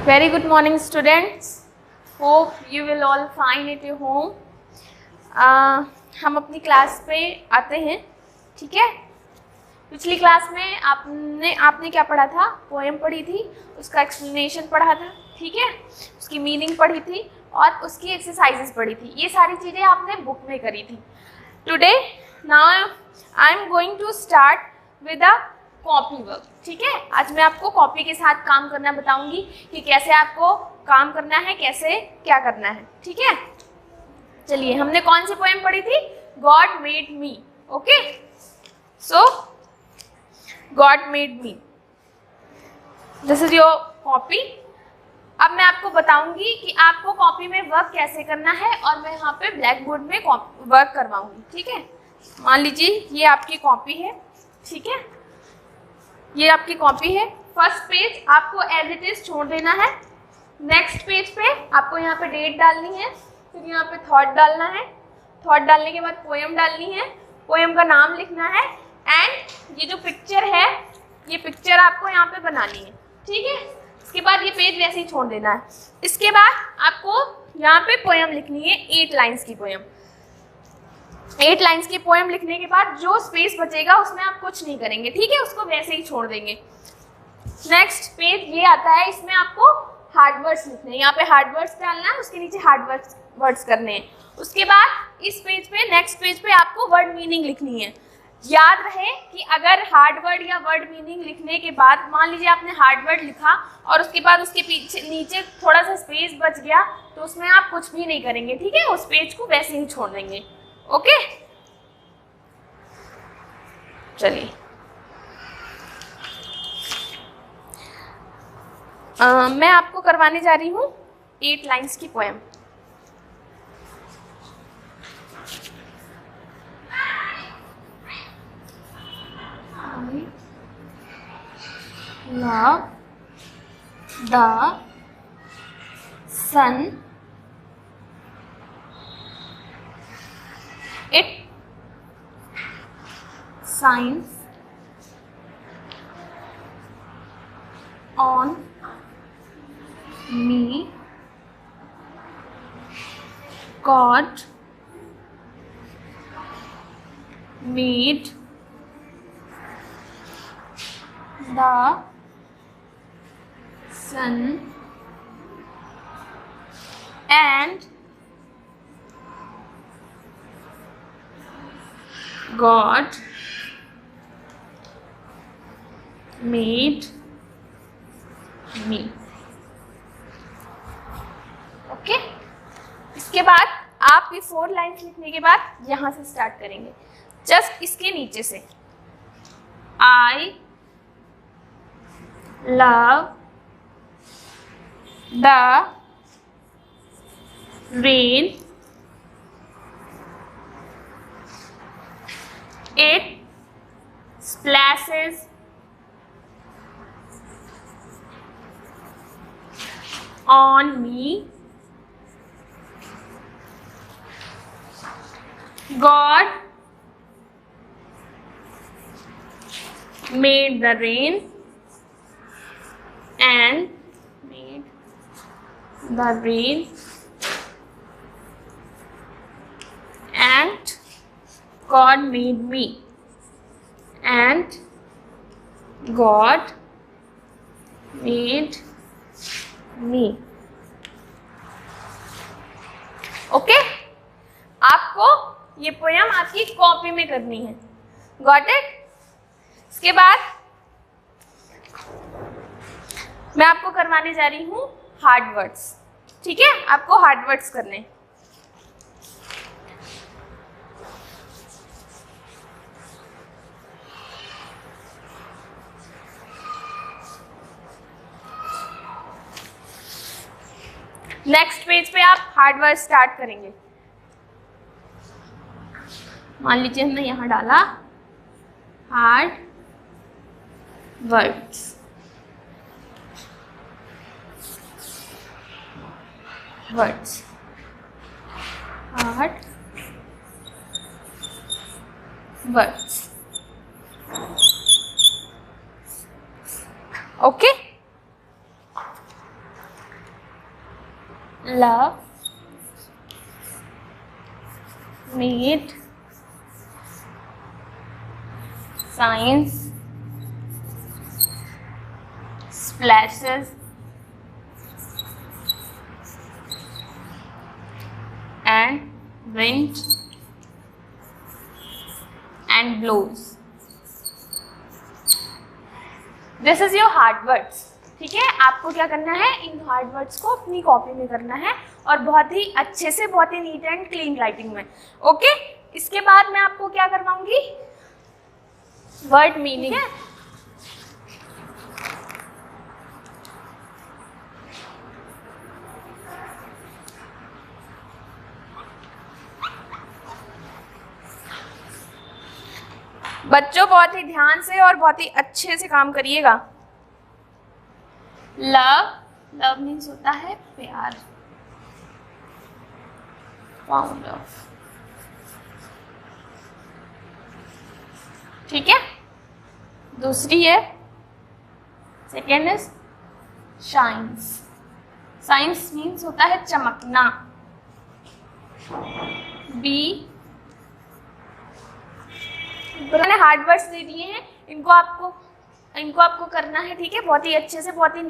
Very good morning, students. Hope you will all fine at your home. हम अपनी class पे आते हैं, ठीक है। पिछली क्लास में आपने क्या पढ़ा था? पोएम पढ़ी थी, उसका एक्सप्लेनेशन पढ़ा था, ठीक है, उसकी मीनिंग पढ़ी थी और उसकी एक्सरसाइजेस पढ़ी थी। ये सारी चीज़ें आपने बुक में करी थी। Today now I am going to start with a copy work, ठीक है। आज मैं आपको कॉपी के साथ काम करना बताऊंगी कि कैसे आपको काम करना है, कैसे क्या करना है, ठीक है। चलिए, हमने कौन सी पोएम पढ़ी थी? God made me, okay. So God made me, this is your copy. अब मैं आपको बताऊंगी कि आपको कॉपी में वर्क कैसे करना है और मैं यहाँ पे ब्लैक बोर्ड में वर्क करवाऊंगी, ठीक है। मान लीजिए ये आपकी कॉपी है, ठीक है, ये आपकी कॉपी है। फर्स्ट पेज आपको एज इट इज छोड़ देना है। नेक्स्ट पेज पे आपको यहाँ पे डेट डालनी है, फिर यहाँ पे थॉट डालना है। थॉट डालने के बाद पोएम डालनी है, पोएम का नाम लिखना है एंड ये जो पिक्चर है, ये पिक्चर आपको यहाँ पे बनानी है, ठीक है। इसके बाद ये पेज वैसे ही छोड़ देना है। इसके बाद आपको यहाँ पे पोएम लिखनी है, 8 लाइन्स की पोएम। 8 लाइन्स की पोएम लिखने के बाद जो स्पेस बचेगा उसमें आप कुछ नहीं करेंगे, ठीक है, उसको वैसे ही छोड़ देंगे। नेक्स्ट पेज ये आता है, इसमें आपको हार्ड वर्ड्स लिखने हैं। यहाँ पे हार्ड वर्ड्स डालना है, उसके नीचे हार्ड वर्ड्स करने हैं। उसके बाद इस पेज पे, नेक्स्ट पेज पे आपको वर्ड मीनिंग लिखनी है। याद रहे कि अगर हार्ड वर्ड या वर्ड मीनिंग लिखने के बाद मान लीजिए आपने हार्ड वर्ड लिखा और उसके बाद उसके पीछे नीचे थोड़ा सा स्पेस बच गया तो उसमें आप कुछ भी नहीं करेंगे, ठीक है, उस पेज को वैसे ही छोड़ देंगे, ओके। चलिए, मैं आपको करवाने जा रही हूँ 8 लाइन्स की poem. Love the sun, it shines on me. God made the sun and God made me, okay. इसके बाद आप ये 4 लाइन्स लिखने के बाद यहाँ से स्टार्ट करेंगे, जस्ट इसके नीचे से। I love the rain, it splashes on me. God made the rain and the rain and God made me and God made me, okay. आपको ये पोएम आपकी कॉपी में करनी है, गॉट इट। इसके बाद मैं आपको करवाने जा रही हूँ हार्ड वर्ड्स, ठीक है, आपको हार्ड वर्ड्स करने। नेक्स्ट पेज पे आप हार्ड वर्ड स्टार्ट करेंगे। मान लीजिए हमने यहाँ डाला hard words, words. Hard words. Okay. love made science splashes and wind and blows. This is your hard words. ठीक है, आपको क्या करना है, इन हार्ड वर्ड्स को अपनी कॉपी में करना है और बहुत ही अच्छे से, बहुत ही नीट एंड क्लीन राइटिंग में. ओके, इसके बाद मैं आपको क्या करवाऊंगी, वर्ड मीनिंग. बच्चों बहुत ही ध्यान से और बहुत ही अच्छे से काम करिएगा. लव, लव मीन्स होता है प्यार. Found of. ठीक है, दूसरी है, second is shines. Shines means होता है चमकना. बी, मैंने हार्ड वर्ड्स दे दिए हैं, इनको आपको करना है. ठीक है, बहुत ही अच्छे से, बहुत ही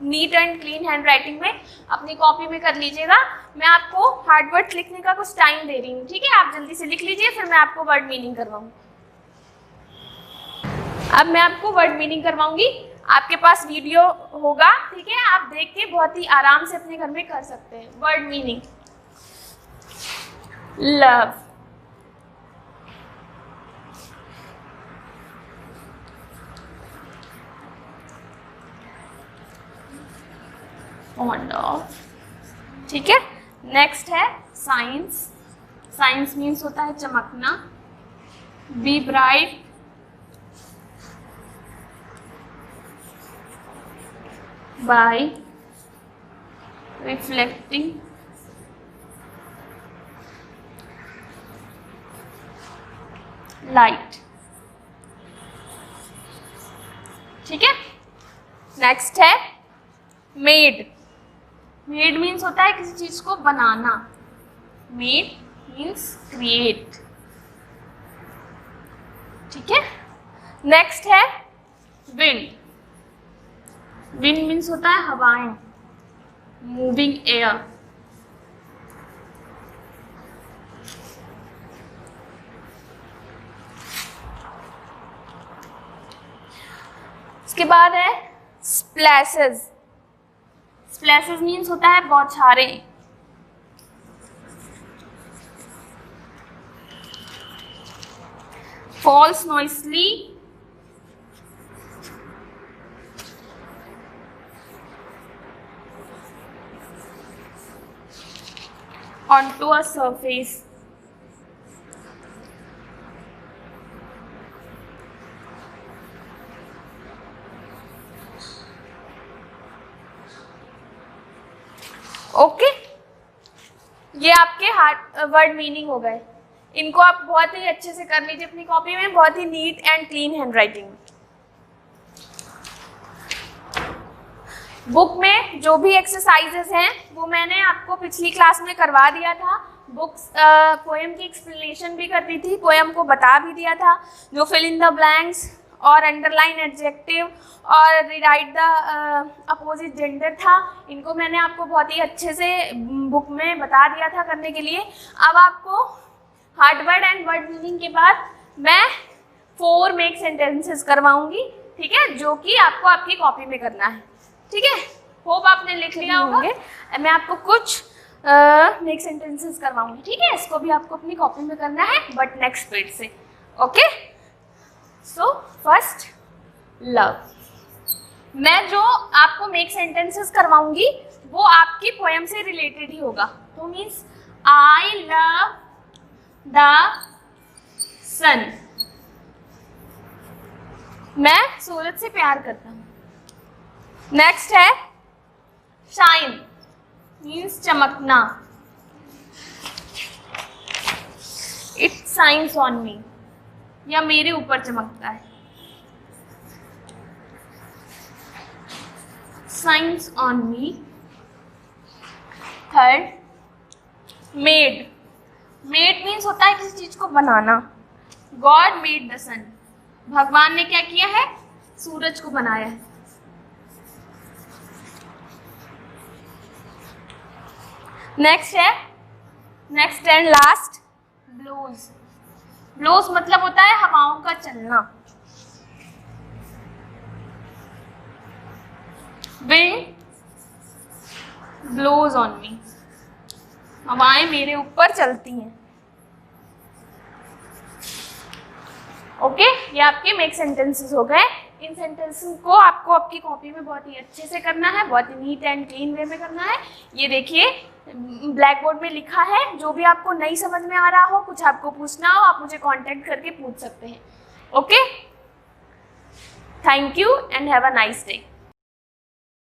neat and clean handwriting में अपनी कॉपी में कर लीजिएगा. मैं आपको हार्ड वर्ड्स लिखने का कुछ टाइम दे रही हूँ. ठीक है, आप जल्दी से लिख लीजिए, फिर मैं आपको वर्ड मीनिंग करवाऊंगी. अब मैं आपको वर्ड मीनिंग करवाऊंगी. आपके पास वीडियो होगा, ठीक है, आप देख के बहुत ही आराम से अपने घर में कर सकते हैं. Word meaning. Love, fond of. ठीक है, नेक्स्ट है साइंस. साइंस मीन्स होता है चमकना. Be bright, by reflecting light. ठीक है, नेक्स्ट है मेड. मेड मीन्स होता है किसी चीज को बनाना. Made means create. ठीक है, नेक्स्ट है विंड. विंड मीन्स होता है हवाएं, मूविंग एयर. इसके बाद है स्प्लैशेस. स्प्लैशेस मीन्स होता है बौछारें. Falls noisily onto a surface. Okay, ये आपके वर्ड मीनिंग हो गए. इनको आप बहुत ही अच्छे से कर लीजिए अपनी कॉपी में, बहुत ही neat and clean handwriting में. बुक में जो भी एक्सरसाइजेस हैं वो मैंने आपको पिछली क्लास में करवा दिया था. बुक्स पोएम की एक्सप्लेनेशन भी कर दी थी, पोएम को बता भी दिया था. जो फिल इन द ब्लैंक्स और अंडरलाइन एडजेक्टिव और रिराइट द अपोजिट जेंडर था, इनको मैंने आपको बहुत ही अच्छे से बुक में बता दिया था करने के लिए. अब आपको hard word and word meaning के बाद मैं 4 मेक सेंटेंसेस करवाऊंगी. ठीक है, जो कि आपको आपकी कॉपी में करना है. ठीक है, होप आपने लिख लिया होगा. मैं आपको कुछ नेक्स्ट सेंटेंसेस करवाऊंगी. ठीक है, इसको भी आपको अपनी कॉपी में करना है, बट नेक्स्ट पेज से. Okay, so first love. मैं जो आपको मेक सेंटेंसेस करवाऊंगी वो आपकी पोएम से रिलेटेड ही होगा. तो means I love the sun. मैं सूरज से प्यार करता हूँ. नेक्स्ट है शाइन, मीन्स चमकना. इट शाइन्स ऑन मी, या मेरे ऊपर चमकता है. Shines on me. Third, made. Made means होता है किसी चीज को बनाना। गॉड मेड द सन, भगवान ने क्या किया है, सूरज को बनाया है। नेक्स्ट है, next and last, blows. Blows मतलब होता है हवाओं का चलना। विंड ब्लोज ऑन मी, हवाएं मेरे ऊपर चलती हैं। ओके, ये आपके मेक सेंटेंसेस हो गए। इन सेंटेंसेस को आपको आपकी कॉपी में बहुत ही अच्छे से करना है, बहुत ही नीट एंड क्लीन वे में करना है। ये देखिए ब्लैक बोर्ड में लिखा है, जो भी आपको नहीं समझ में आ रहा हो, कुछ आपको पूछना हो, आप मुझे कांटेक्ट करके पूछ सकते हैं। Okay, thank you and have a nice day.